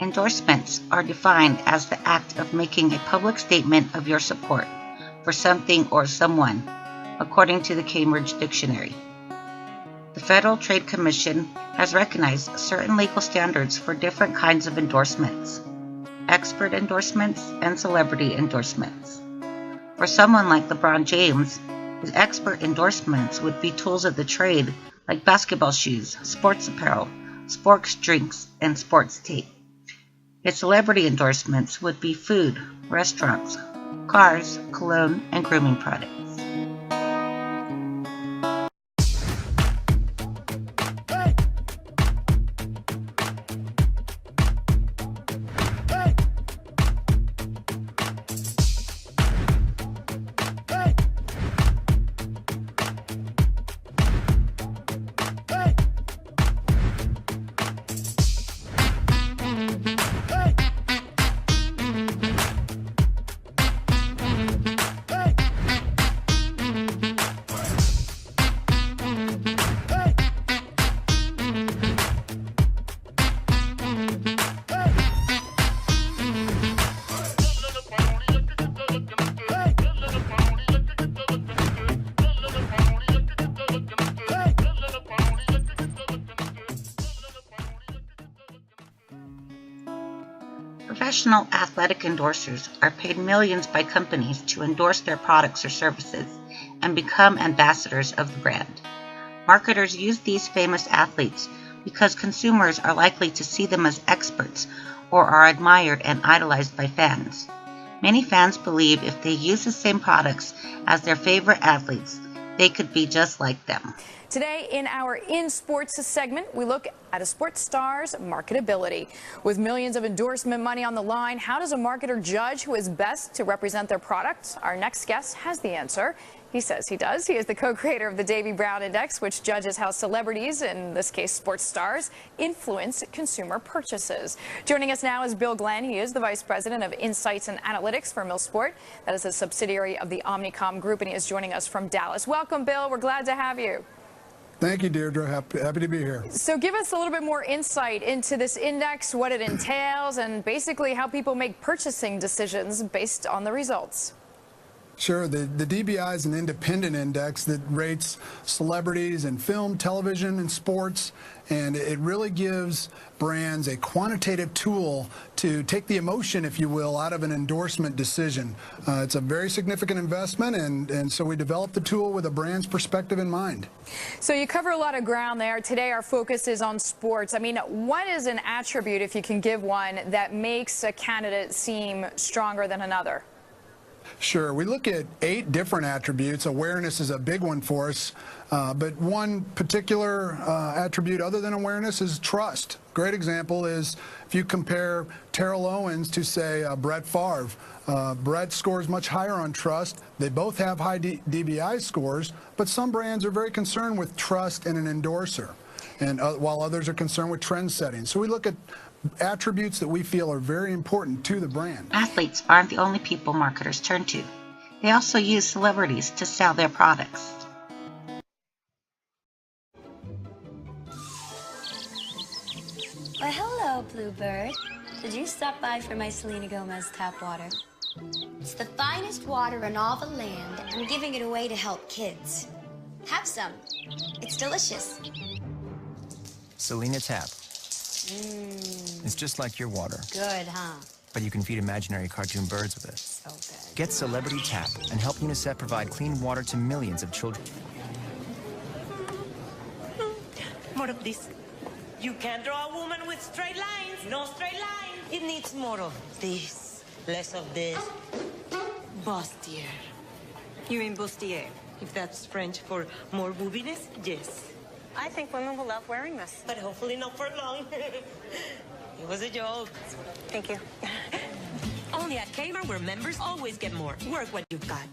Endorsements are defined as the act of making a public statement of your support for something or someone, according to the Cambridge Dictionary. The Federal Trade Commission has recognized certain legal standards for different kinds of endorsements: expert endorsements and celebrity endorsements. For someone like LeBron James, his expert endorsements would be tools of the trade like basketball shoes, sports apparel, sports drinks, and sports tape. His celebrity endorsements would be food, restaurants, cars, cologne, and grooming products. Professional athletic endorsers are paid millions by companies to endorse their products or services and become ambassadors of the brand. Marketers use these famous athletes because consumers are likely to see them as experts or are admired and idolized by fans. Many fans believe if they use the same products as their favorite athletes, they could be just like them. Today in our In Sports segment, we look at a sports star's marketability. With millions of endorsement money on the line, how does a marketer judge who is best to represent their product? Our next guest has the answer. He says he does. He is the co-creator of the Davy Brown Index, which judges how celebrities, in this case sports stars, influence consumer purchases. Joining us now is Bill Glenn. He is the Vice President of Insights and Analytics for Millsport. That is a subsidiary of the Omnicom Group, and he is joining us from Dallas. Welcome, Bill. We're glad to have you. Thank you, Deirdre. Happy to be here. So give us a little bit more insight into this index, what it entails, and basically how people make purchasing decisions based on the results. Sure. The DBI is an independent index that rates celebrities in film, television, and sports, and it really gives brands a quantitative tool to take the emotion, if you will, out of an endorsement decision. It's a very significant investment, and so we developed the tool with a brand's perspective in mind. So you cover a lot of ground there. Today our focus is on sports. I mean, what is an attribute, if you can give one, that makes a candidate seem stronger than another? Sure. We look at 8 different attributes. Awareness is a big one for us, but one particular attribute other than awareness is trust. Great example is if you compare Terrell Owens to, say, Brett Favre. Brett scores much higher on trust. They both have high DBI scores, but some brands are very concerned with trust in an endorser, and while others are concerned with trend setting. So we look at attributes that we feel are very important to the brand. Athletes aren't the only people marketers turn to. They also use celebrities to sell their products. Well, hello, Bluebird. Did you stop by for my Selena Gomez tap water? It's the finest water in all the land. I'm giving it away to help kids. Have some. It's delicious. Selena Tap. It's just like your water. Good, huh? But you can feed imaginary cartoon birds with it. So good. Get Celebrity Tap and help UNICEF provide clean water to millions of children. More of this. You can't draw a woman with straight lines. No straight lines. It needs more of this, less of this. Bustier. You mean bustier? If that's French for more boobiness, yes. I think women will love wearing this. But hopefully not for long. It was a joke. Thank you. Only at Kmart, where members always get more. Work what you've got.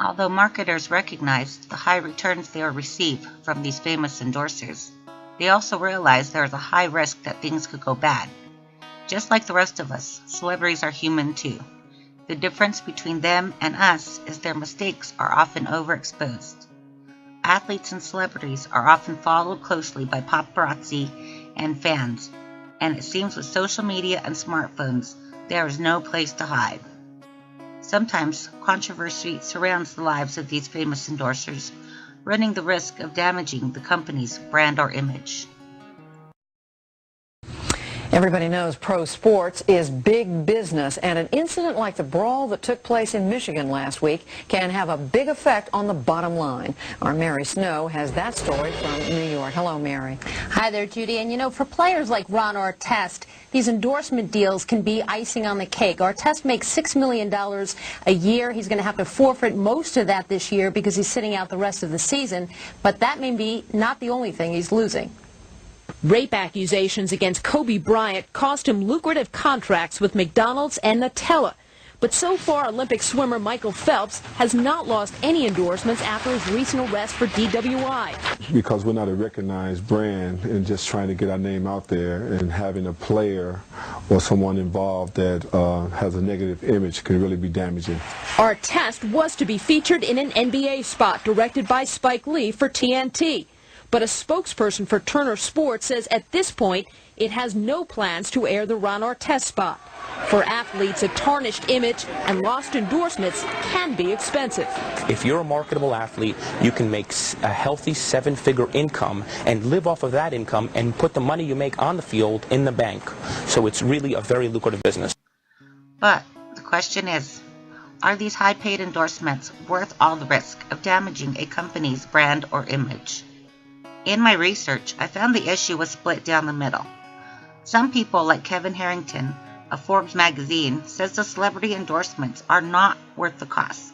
Although marketers recognize the high returns they will receive from these famous endorsers, they also realize there is a high risk that things could go bad. Just like the rest of us, celebrities are human too. The difference between them and us is their mistakes are often overexposed. Athletes and celebrities are often followed closely by paparazzi and fans and it seems with social media and smartphones, there is no place to hide. Sometimes controversy surrounds the lives of these famous endorsers, running the risk of damaging the company's brand or image. Everybody knows pro sports is big business, and an incident like the brawl that took place in Michigan last week can have a big effect on the bottom line. Our Mary Snow has that story from New York. Hello, Mary. Hi there, Judy. And you know, for players like Ron Artest, these endorsement deals can be icing on the cake. Artest makes $6 million a year. He's going to have to forfeit most of that this year because he's sitting out the rest of the season. But that may be not the only thing he's losing. Rape accusations against Kobe Bryant cost him lucrative contracts with McDonald's and Nutella. But so far, Olympic swimmer Michael Phelps has not lost any endorsements after his recent arrest for DWI. Because we're not a recognized brand, and just trying to get our name out there and having a player or someone involved that has a negative image can really be damaging. Artest was to be featured in an NBA spot directed by Spike Lee for TNT. But a spokesperson for Turner Sports says at this point it has no plans to air the Ron Artest spot. For athletes, a tarnished image and lost endorsements can be expensive. If you're a marketable athlete, you can make a healthy 7-figure income and live off of that income and put the money you make on the field in the bank. So it's really a very lucrative business. But the question is, are these high-paid endorsements worth all the risk of damaging a company's brand or image? In my research, I found the issue was split down the middle. Some people, like Kevin Harrington of Forbes magazine, says the celebrity endorsements are not worth the cost.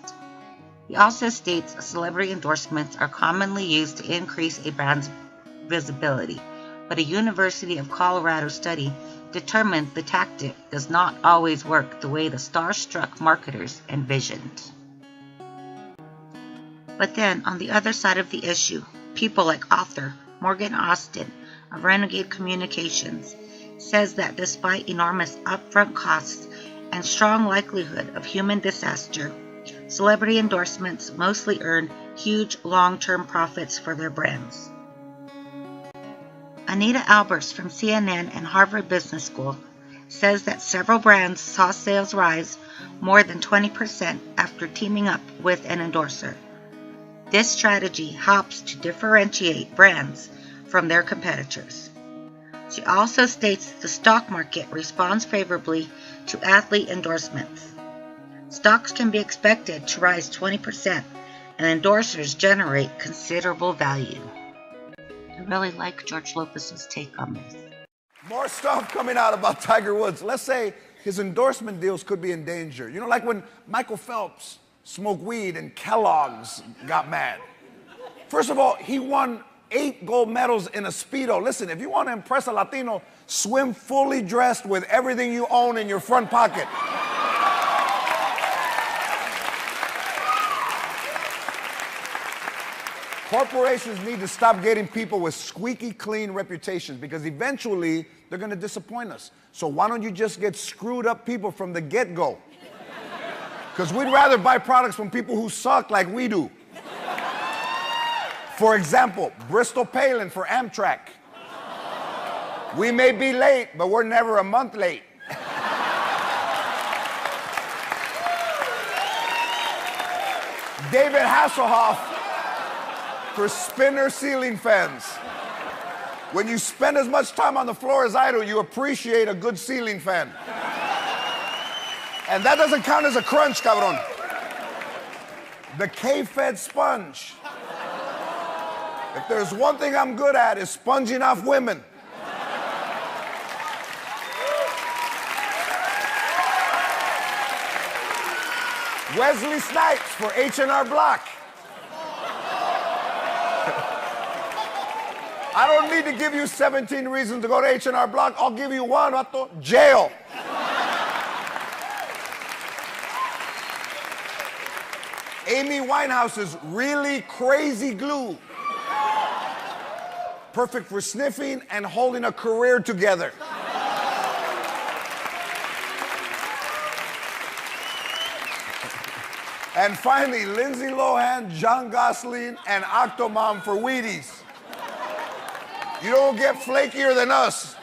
He also states celebrity endorsements are commonly used to increase a brand's visibility, but a University of Colorado study determined the tactic does not always work the way the star-struck marketers envisioned. But then, on the other side of the issue, people like author Morgan Austin of Renegade Communications says that despite enormous upfront costs and strong likelihood of human disaster, celebrity endorsements mostly earn huge long-term profits for their brands. Anita Albers from CNN and Harvard Business School says that several brands saw sales rise more than 20% after teaming up with an endorser. This strategy helps to differentiate brands from their competitors. She also states the stock market responds favorably to athlete endorsements. Stocks can be expected to rise 20%, and endorsers generate considerable value. I really like George Lopez's take on this. More stuff coming out about Tiger Woods. Let's say his endorsement deals could be in danger. You know, like when Michael Phelps smoked weed and Kellogg's got mad. First of all, he won 8 gold medals in a Speedo. Listen, if you want to impress a Latino, swim fully dressed with everything you own in your front pocket. Corporations need to stop getting people with squeaky clean reputations because eventually they're going to disappoint us. So why don't you just get screwed up people from the get-go? Because we'd rather buy products from people who suck like we do. For example, Bristol Palin for Amtrak. We may be late, but we're never a month late. David Hasselhoff for Spinner ceiling fans. When you spend as much time on the floor as I do, you appreciate a good ceiling fan. And that doesn't count as a crunch, cabron. The K-Fed sponge. If there's one thing I'm good at, is sponging off women. Wesley Snipes for H&R Block. I don't need to give you 17 reasons to go to H&R Block. I'll give you one, vato. Jail. Amy Winehouse's Really Crazy Glue. Perfect for sniffing and holding a career together. And finally, Lindsay Lohan, John Gosling, and Octomom for Wheaties. You don't get flakier than us.